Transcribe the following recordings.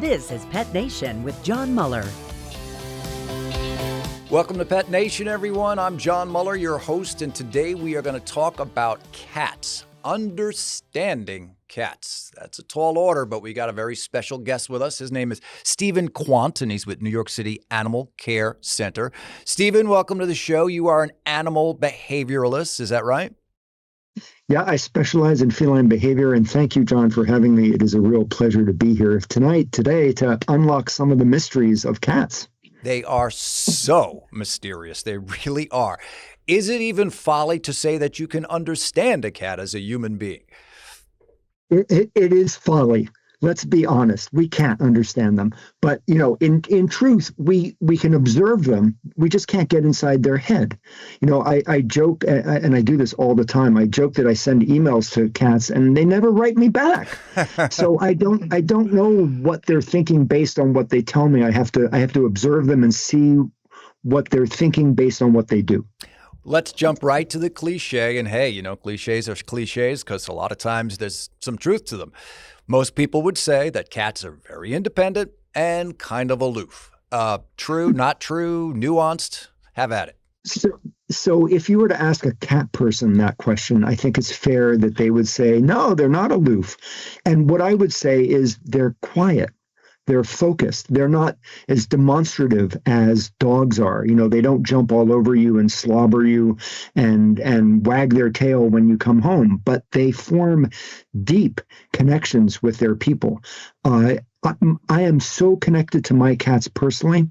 This is Pet Nation with John Muller. Welcome to Pet Nation, everyone. I'm John Muller, your host, and today we are going to talk about cats, understanding cats. That's a tall order, but we got a very special guest with us. His name is Stephen Quandt, and he's with New York City Animal Care Center. Stephen, welcome to the show. You are an animal behavioralist, is that right? Yeah, I specialize in feline behavior, and thank you, John, for having me. It is a real pleasure to be here today to unlock some of the mysteries of cats. They are so mysterious. They really are. Is it even folly to say that you can understand a cat as a human being? It is folly. Let's be honest. We can't understand them. But, in truth, we can observe them. We just can't get inside their head. I joke, and I do this all the time. I joke that I send emails to cats and they never write me back. So I don't know what they're thinking based on what they tell me. I have to observe them and see what they're thinking based on what they do. Let's jump right to the cliche. And hey, cliches are cliches because a lot of times there's some truth to them. Most people would say that cats are very independent and kind of aloof. True, not true, nuanced? Have at it. So if you were to ask a cat person that question, I think it's fair that they would say, no, they're not aloof. And what I would say is they're quiet. They're focused. They're not as demonstrative as dogs are. They don't jump all over you and slobber you and wag their tail when you come home, but they form deep connections with their people. I am so connected to my cats personally.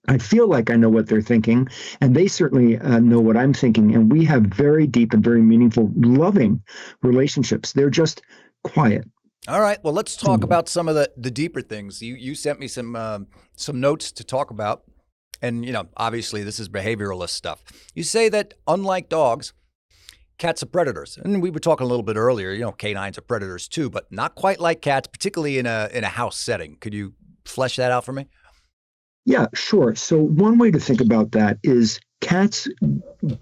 I feel like I know what they're thinking, and they certainly know what I'm thinking. And we have very deep and very meaningful, loving relationships. They're just quiet. All right. Well, let's talk about some of the deeper things. You sent me some notes to talk about. And, obviously this is behavioralist stuff. You say that unlike dogs, cats are predators. And we were talking a little bit earlier, canines are predators too, but not quite like cats, particularly in a house setting. Could you flesh that out for me? Yeah, sure. So one way to think about that is cats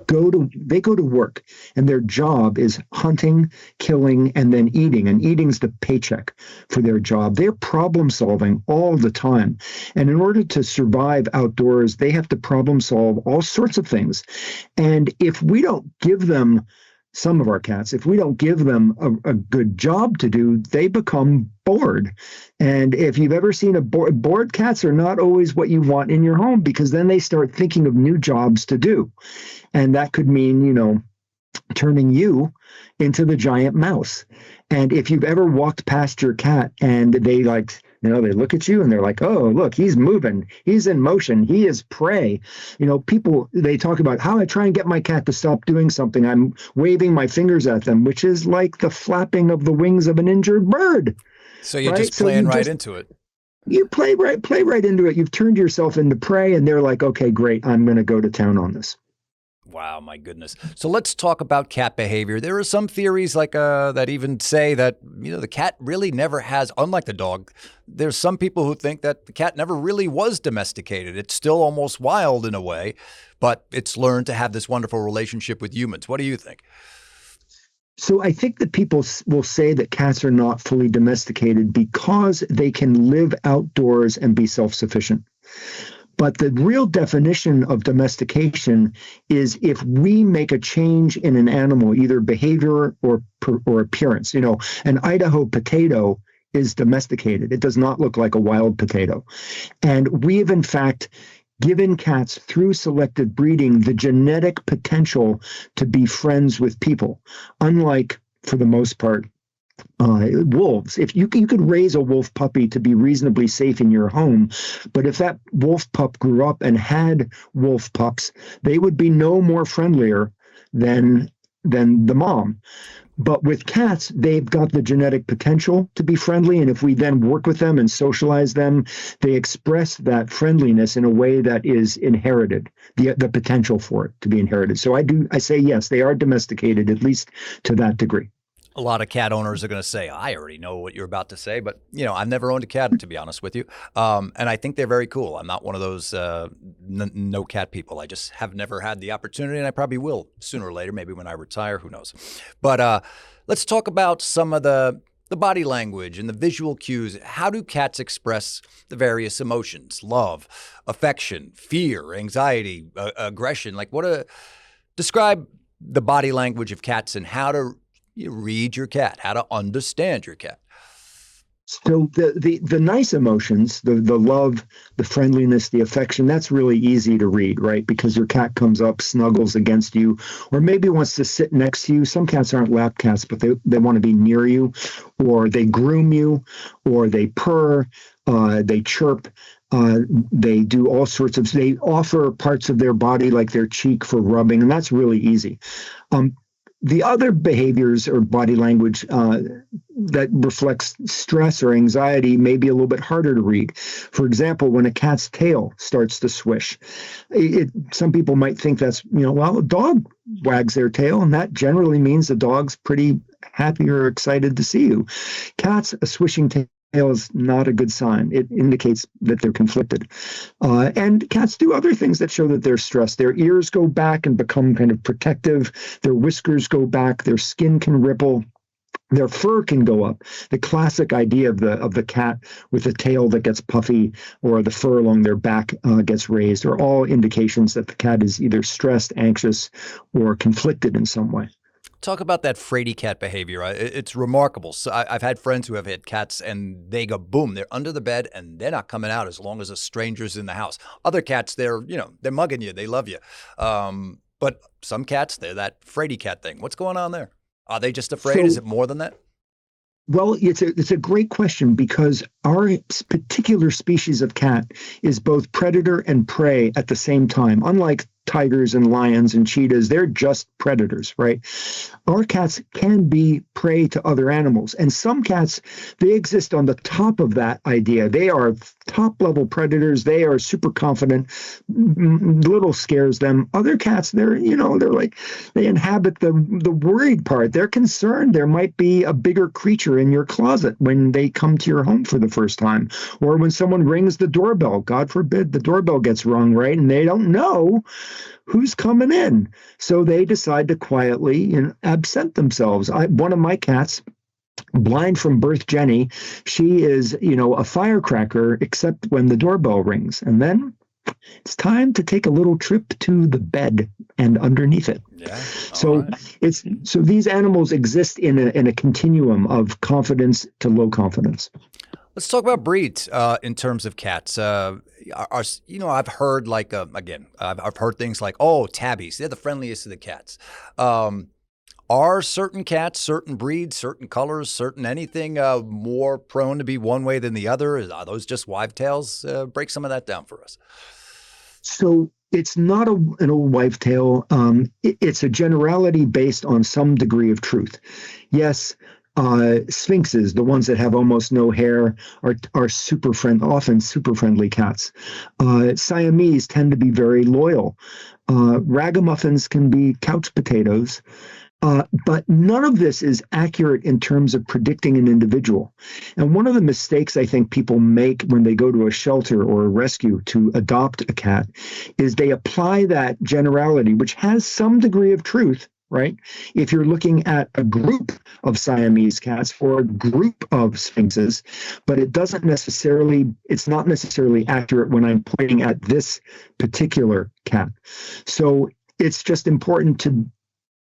go to work, and their job is hunting, killing, and then eating. And eating's the paycheck for their job. They're problem solving all the time. And in order to survive outdoors, they have to problem solve all sorts of things. And if we don't give them some of our cats, if we don't give them a good job to do, they become bored. And if you've ever seen bored cats are not always what you want in your home, because then they start thinking of new jobs to do. And that could mean, turning you into the giant mouse. And if you've ever walked past your cat and they they look at you and they're like, oh, look, he's moving. He's in motion. He is prey. People, they talk about how I try and get my cat to stop doing something. I'm waving my fingers at them, which is like the flapping of the wings of an injured bird. So you're just playing into it. You play right into it. You've turned yourself into prey, and they're like, okay, great. I'm going to go to town on this. Wow, my goodness. So let's talk about cat behavior. There are some theories that even say that, the cat really never has, unlike the dog, there's some people who think that the cat never really was domesticated. It's still almost wild in a way, but it's learned to have this wonderful relationship with humans. What do you think? So I think that people will say that cats are not fully domesticated because they can live outdoors and be self-sufficient. But the real definition of domestication is if we make a change in an animal, either behavior or appearance. An Idaho potato is domesticated. It does not look like a wild potato. And we have, in fact, given cats, through selective breeding, the genetic potential to be friends with people, unlike, for the most part, wolves. If you could raise a wolf puppy to be reasonably safe in your home, but if that wolf pup grew up and had wolf pups, they would be no more friendlier than the mom. But with cats, they've got the genetic potential to be friendly, and if we then work with them and socialize them, they express that friendliness in a way that is inherited, the potential for it to be inherited. So I say yes, they are domesticated, at least to that degree. A lot of cat owners are going to say, I already know what you're about to say, but, I've never owned a cat, to be honest with you. And I think they're very cool. I'm not one of those no cat people. I just have never had the opportunity, and I probably will sooner or later, maybe when I retire, who knows. But let's talk about some of the the body language and the visual cues. How do cats express the various emotions? Love, affection, fear, anxiety, aggression. Describe the body language of cats and how to read your cat, how to understand your cat. So the nice emotions, the love, the friendliness, the affection, that's really easy to read, right? Because your cat comes up, snuggles against you, or maybe wants to sit next to you. Some cats aren't lap cats, but they want to be near you, or they groom you, or they purr, they chirp. They do all sorts of, they offer parts of their body like their cheek for rubbing, and that's really easy. The other behaviors or body language that reflects stress or anxiety may be a little bit harder to read. For example, when a cat's tail starts to swish, some people might think that's, well, a dog wags their tail, and that generally means the dog's pretty happy or excited to see you. Cats, a swishing tail is not a good sign. It indicates that they're conflicted. And cats do other things that show that they're stressed. Their ears go back and become kind of protective. Their whiskers go back. Their skin can ripple. Their fur can go up. The classic idea of the cat with the tail that gets puffy or the fur along their back gets raised are all indications that the cat is either stressed, anxious, or conflicted in some way. Talk about that fraidy cat behavior. It's remarkable. So I've had friends who have had cats and they go, boom, they're under the bed and they're not coming out as long as a stranger's in the house. Other cats, they're mugging you. They love you. But some cats, they're that fraidy cat thing. What's going on there? Are they just afraid? Is it more than that? Well, it's a great question because our particular species of cat is both predator and prey at the same time. Unlike tigers and lions and cheetahs, they're just predators, right? Our cats can be prey to other animals. And some cats, they exist on the top of that idea. They are top level predators. They are super confident. Little scares them. Other cats, they're like, they inhabit the worried part. They're concerned there might be a bigger creature in your closet when they come to your home for the first time, or when someone rings the doorbell. God forbid the doorbell gets rung, right? And they don't know who's coming in. So they decide to quietly absent themselves. One of my cats, blind from birth, Jenny, she is, a firecracker, except when the doorbell rings. And then it's time to take a little trip to the bed and underneath it. Yeah. So these animals exist in a continuum of confidence to low confidence. Let's talk about breeds in terms of cats. I've heard I've heard things like, tabbies, they're the friendliest of the cats. Are certain cats, certain breeds, certain colors, certain anything more prone to be one way than the other? Are those just wives' tales? Break some of that down for us. So it's not an old wives' tale. It's a generality based on some degree of truth. Yes. Sphinxes, the ones that have almost no hair, are often super friendly cats. Siamese tend to be very loyal. Ragamuffins can be couch potatoes. But none of this is accurate in terms of predicting an individual. And one of the mistakes I think people make when they go to a shelter or a rescue to adopt a cat is they apply that generality, which has some degree of truth, right? If you're looking at a group of Siamese cats or a group of Sphinxes, but it's not necessarily accurate when I'm pointing at this particular cat. So it's just important to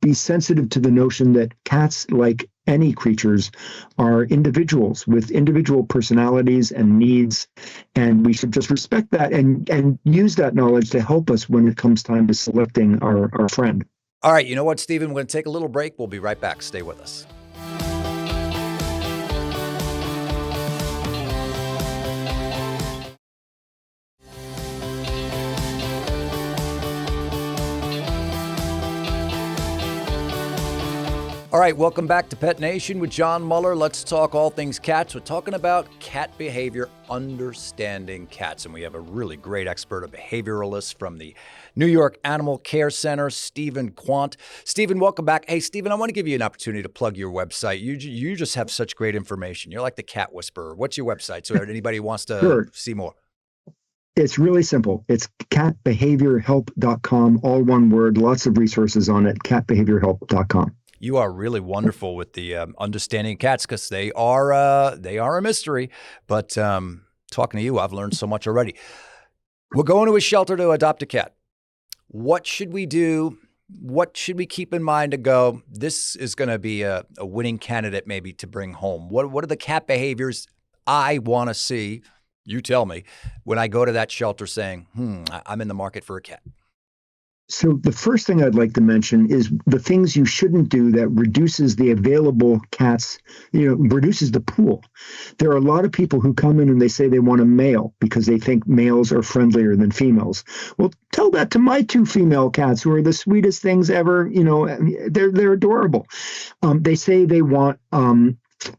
be sensitive to the notion that cats, like any creatures, are individuals with individual personalities and needs, and we should just respect that and use that knowledge to help us when it comes time to selecting our friend. All right, you know what, Stephen? We're going to take a little break. We'll be right back. Stay with us. All right, welcome back to Pet Nation with John Muller. Let's talk all things cats. We're talking about cat behavior, understanding cats. And we have a really great expert, a behavioralist from the New York Animal Care Center, Stephen Quandt. Stephen, welcome back. Hey, Stephen, I want to give you an opportunity to plug your website. You just have such great information. You're like the cat whisperer. What's your website so anybody wants to see more? It's really simple. It's catbehaviorhelp.com, all one word, lots of resources on it, catbehaviorhelp.com. You are really wonderful with the understanding cats because they are a mystery. But talking to you, I've learned so much already. We're going to a shelter to adopt a cat. What should we do? What should we keep in mind to go, this is going to be a winning candidate maybe to bring home? What are the cat behaviors I want to see, you tell me, when I go to that shelter saying, I'm in the market for a cat? So the first thing I'd like to mention is the things you shouldn't do that reduces the available cats, reduces the pool. There are a lot of people who come in and they say they want a male because they think males are friendlier than females. Well, tell that to my 2 female cats who are the sweetest things ever. They're adorable. They say they want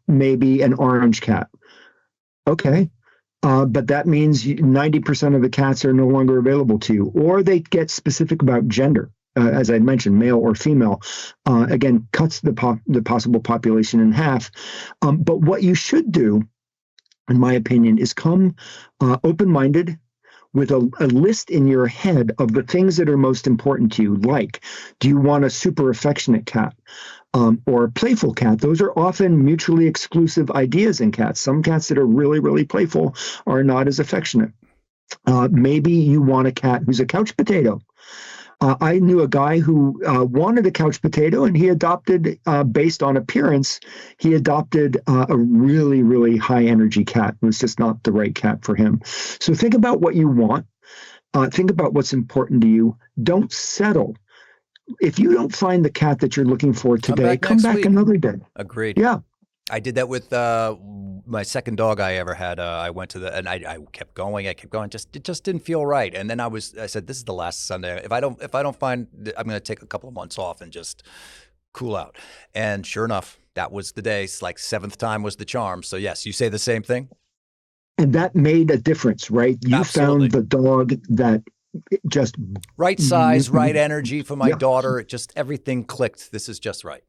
maybe an orange cat. Okay. But that means 90% of the cats are no longer available to you, or they get specific about gender. As I mentioned, male or female, again, cuts the possible population in half. But what you should do, in my opinion, is come open-minded with a list in your head of the things that are most important to you. Like, do you want a super affectionate cat? Or a playful cat? Those are often mutually exclusive ideas in cats. Some cats that are really, really playful are not as affectionate. Maybe you want a cat who's a couch potato. I knew a guy who wanted a couch potato, and he adopted, based on appearance, he adopted a really, really high energy cat. It was just not the right cat for him. So think about what you want. Think about what's important to you. Don't settle. If you don't find the cat that you're looking for today, come back another day. Agreed. Yeah. I did that with my second dog I ever had. I went to and I kept going. It just didn't feel right. And then I said, this is the last Sunday. If I don't find, I'm going to take a couple of months off and just cool out. And sure enough, that was the day. It's like 7th time was the charm. So yes, you say the same thing. And that made a difference, right? You Absolutely. found the dog that just right size, right energy for my daughter. Just everything clicked. This is just right.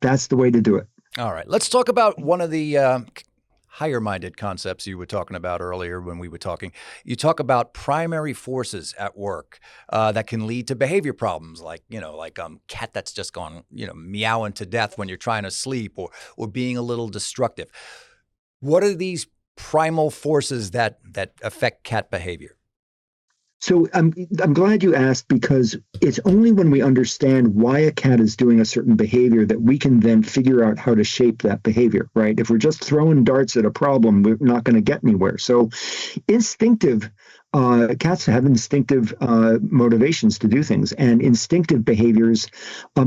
That's the way to do it. All right. Let's talk about one of the higher-minded concepts you were talking about earlier when we were talking. You talk about primary forces at work that can lead to behavior problems, like cat that's just gone, meowing to death when you're trying to sleep, or being a little destructive. What are these primal forces that affect cat behavior? So I'm glad you asked, because it's only when we understand why a cat is doing a certain behavior that we can then figure out how to shape that behavior, right? If we're just throwing darts at a problem, we're not going to get anywhere. So cats have instinctive motivations to do things, and instinctive behaviors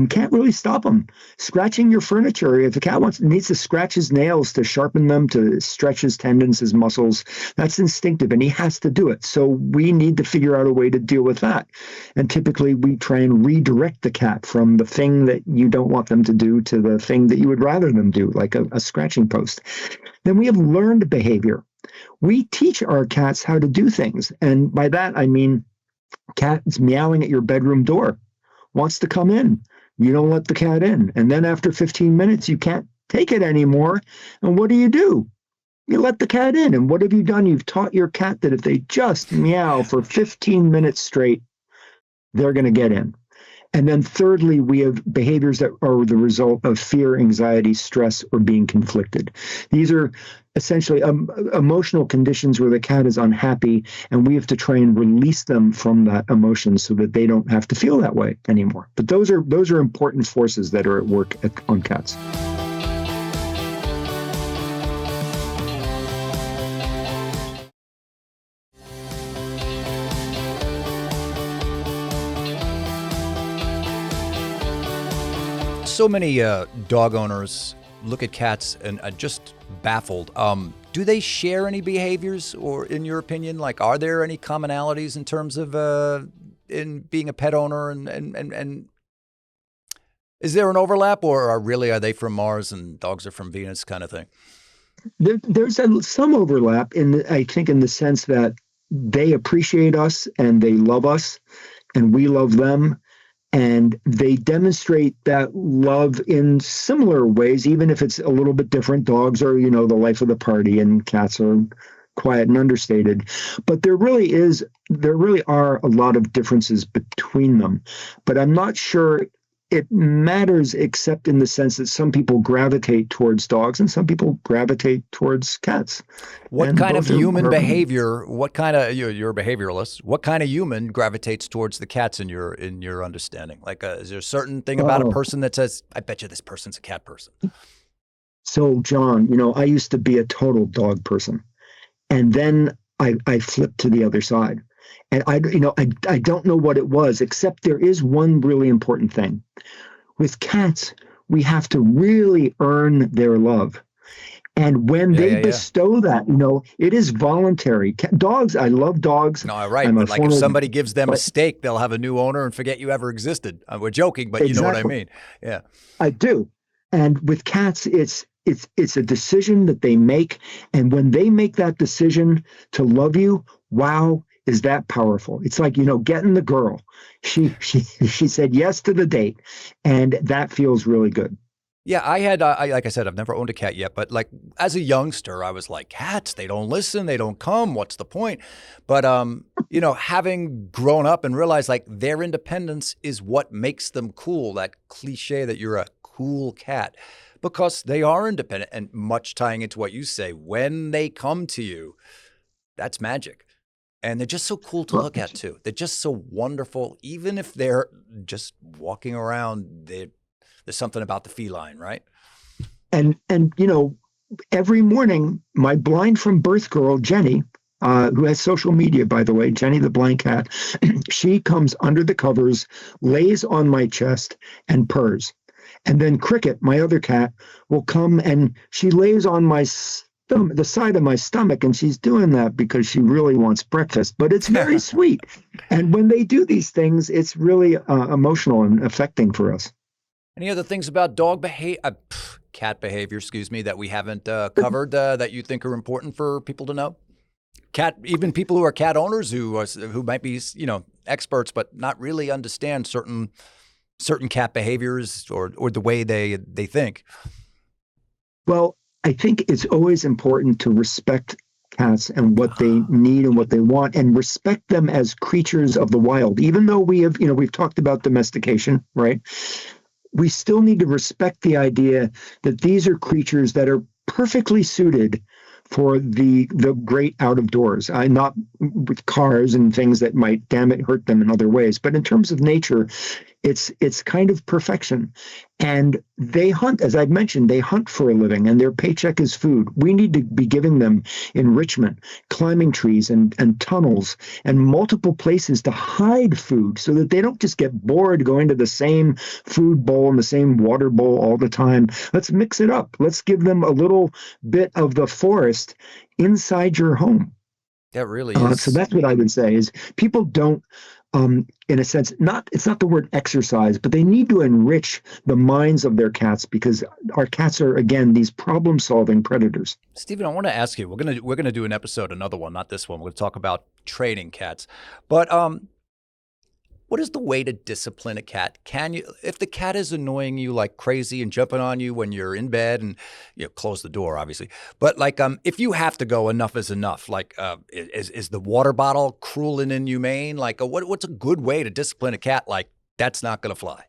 can't really stop them. Scratching your furniture, if a cat needs to scratch his nails to sharpen them, to stretch his tendons, his muscles, that's instinctive, and he has to do it. So we need to figure out a way to deal with that. And typically we try and redirect the cat from the thing that you don't want them to do to the thing that you would rather them do, like a scratching post. Then we have learned behavior. We teach our cats how to do things. And by that, I mean, cat is meowing at your bedroom door, wants to come in. You don't let the cat in. And then after 15 minutes, you can't take it anymore. And what do? You let the cat in. And what have you done? You've taught your cat that if they just meow for 15 minutes straight, they're going to get in. And then thirdly, we have behaviors that are the result of fear, anxiety, stress, or being conflicted. These are essentially emotional conditions where the cat is unhappy, and we have to try and release them from that emotion so that they don't have to feel that way anymore. But those are important forces that are at work on cats. So many dog owners look at cats and are just baffled. Do they share any behaviors, or in your opinion, like, are there any commonalities in terms of in being a pet owner, and is there an overlap, or are they from Mars and dogs are from Venus kind of thing? There's some overlap I think in the sense that they appreciate us and they love us and we love them. And they demonstrate that love in similar ways, even if it's a little bit different. Dogs are, the life of the party, and cats are quiet and understated. But there really are a lot of differences between them. But I'm not sure it matters, except in the sense that some people gravitate towards dogs and some people gravitate towards cats. What And kind of both human are behavior? What kind of you're a behavioralist? What kind of human gravitates towards the cats in your understanding? Like, is there a certain thing about a oh, person that says, "I bet you this person's a cat person"? so John, I used to be a total dog person. And then I flipped to the other side. And I don't know what it was, except there is one really important thing. With cats, we have to really earn their love. And when Yeah, they yeah, yeah. bestow that, it is voluntary. Dogs, I love dogs. No, right. I'm a But like, if former, somebody gives them a but steak, they'll have a new owner and forget you ever existed. We're joking, but you know what I exactly, mean. Yeah. I do. And with cats, it's a decision that they make. And when they make that decision to love you, wow, is that powerful. It's like, getting the girl. She said yes to the date, and that feels really good. Yeah, like I said, I've never owned a cat yet, but like as a youngster, I was like, cats, they don't listen, they don't come. What's the point? But having grown up and realized like their independence is what makes them cool. That cliche that you're a cool cat, because they are independent, and much tying into what you say, when they come to you, that's magic. And they're just so cool to Well, look at too. They're just so wonderful, even if they're just walking around. There's something about the feline, right? and every morning, my blind from birth girl, Jenny, who has social media, by the way, Jenny the blind cat, she comes under the covers, lays on my chest, and purrs. And then Cricket, my other cat, will come and she lays on my the side of my stomach, and she's doing that because she really wants breakfast. But it's very sweet. And when they do these things, it's really emotional and affecting for us. Any other things about cat behavior, excuse me, that we haven't covered that you think are important for people to know? Even people who are cat owners who might be, experts, but not really understand certain cat behaviors or the way they think. Well, I think it's always important to respect cats and what they need and what they want, and respect them as creatures of the wild. Even though we've talked about domestication, right? We still need to respect the idea that these are creatures that are perfectly suited for the great out of doors. Not with cars and things that might hurt them in other ways, but in terms of nature, it's kind of perfection. And they hunt, as I've mentioned, they hunt for a living, and their paycheck is food. We need to be giving them enrichment, climbing trees and tunnels and multiple places to hide food so that they don't just get bored going to the same food bowl and the same water bowl all the time. Let's mix it up. Let's give them a little bit of the forest inside your home. That really is. So that's what I would say is people don't, in a sense, it's not the word exercise, but they need to enrich the minds of their cats, because our cats are, again, these problem-solving predators. Stephen, I want to ask you, we're gonna do an episode, another one, not this one. We're going to talk about training cats. But what is the way to discipline a cat? If the cat is annoying you like crazy and jumping on you when you're in bed, and close the door, obviously. But like, if you have to go, enough is enough. Like, is the water bottle cruel and inhumane? Like, what's a good way to discipline a cat? Like, that's not going to fly.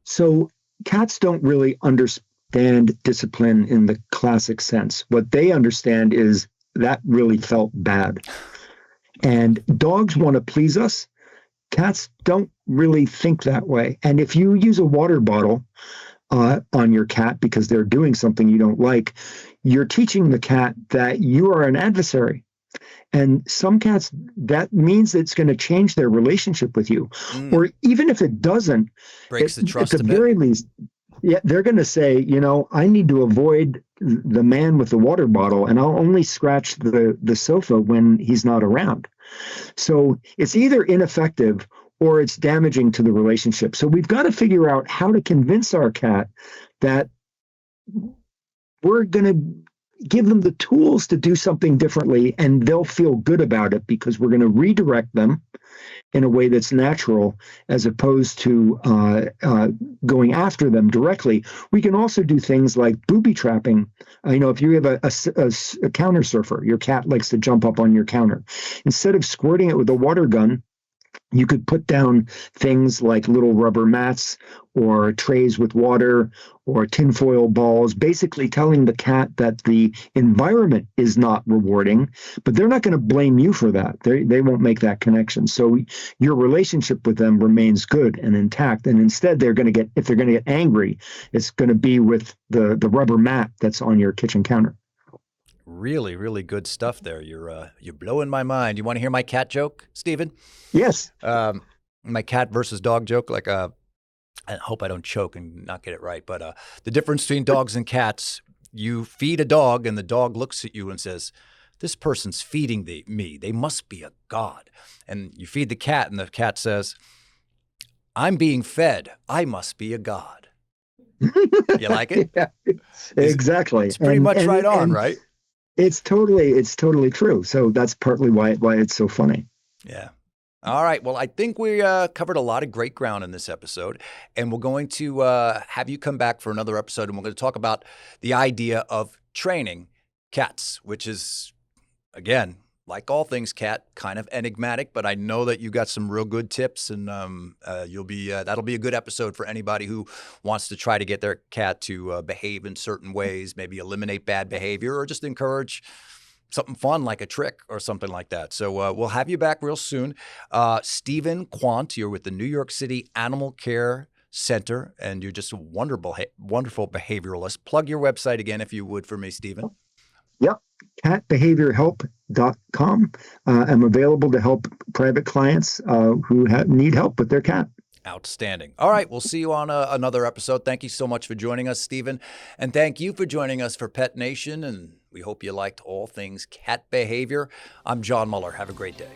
So cats don't really understand discipline in the classic sense. What they understand is that really felt bad. And dogs want to please us. Cats don't really think that way. And if you use a water bottle on your cat because they're doing something you don't like, you're teaching the cat that you are an adversary. And some cats, that means it's going to change their relationship with you. Or even if it doesn't, breaks the trust at the very least, they're going to say, I need to avoid the man with the water bottle, and I'll only scratch the sofa when he's not around. So it's either ineffective or it's damaging to the relationship. So we've got to figure out how to convince our cat that we're going to give them the tools to do something differently, and they'll feel good about it because we're going to redirect them in a way that's natural, as opposed to going after them directly. We can also do things like booby trapping. If you have a counter surfer, your cat likes to jump up on your counter. Instead of squirting it with a water gun, You could put down things like little rubber mats or trays with water or tinfoil balls, basically telling the cat that the environment is not rewarding, but they're not going to blame you for that. They won't make that connection. So your relationship with them remains good and intact. And instead, if they're going to get angry, it's going to be with the rubber mat that's on your kitchen counter. Really, really good stuff there. You're blowing my mind. You want to hear my cat joke, Stephen? Yes. My cat versus dog joke. I hope I don't choke and not get it right. But the difference between dogs and cats: you feed a dog, and the dog looks at you and says, "This person's feeding me. They must be a god." And you feed the cat, and the cat says, "I'm being fed. I must be a god." You like it? Yeah, exactly. It's pretty much right on, right? It's totally true. So that's partly why it's so funny. Yeah. All right. Well, I think we covered a lot of great ground in this episode, and we're going to have you come back for another episode, and we're going to talk about the idea of training cats, which is, again, like all things cat, kind of enigmatic, but I know that you got some real good tips, and that'll be a good episode for anybody who wants to try to get their cat to behave in certain ways, maybe eliminate bad behavior, or just encourage something fun like a trick or something like that. So we'll have you back real soon. Stephen Quandt, you're with the New York City Animal Care Center, and you're just a wonderful behavioralist. Plug your website again, if you would, for me, Stephen. Yep. Catbehaviorhelp.com. I'm available to help private clients who need help with their cat. Outstanding. All right. We'll see you on another episode. Thank you so much for joining us, Stephen. And thank you for joining us for Pet Nation. And we hope you liked all things cat behavior. I'm John Muller. Have a great day.